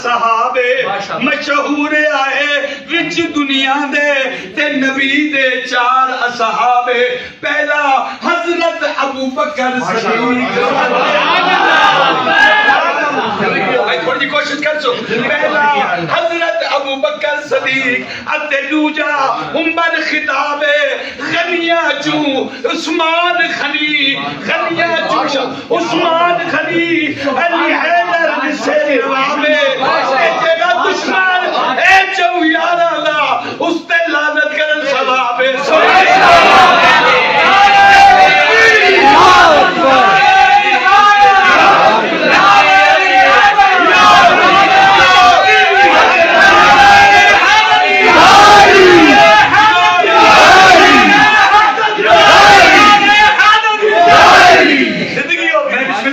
صحابے مشہور آئے وچ دنیا دے تے نبی دے 4 اصحابے پہلا حضرت ابو بکر صدیق تھوڑی جی کوشش کر سو پہلا حضرت ابو بکر صدیق اتے دوجا عمر خطاب غنیہ چوں عثمان خلی غنیہ چوں عثمان خلی علی حیدر سے روابے اے جگہ دشمن اے جو یارا اللہ اس تے لعنت کرن ثوابے زندگی ہوئے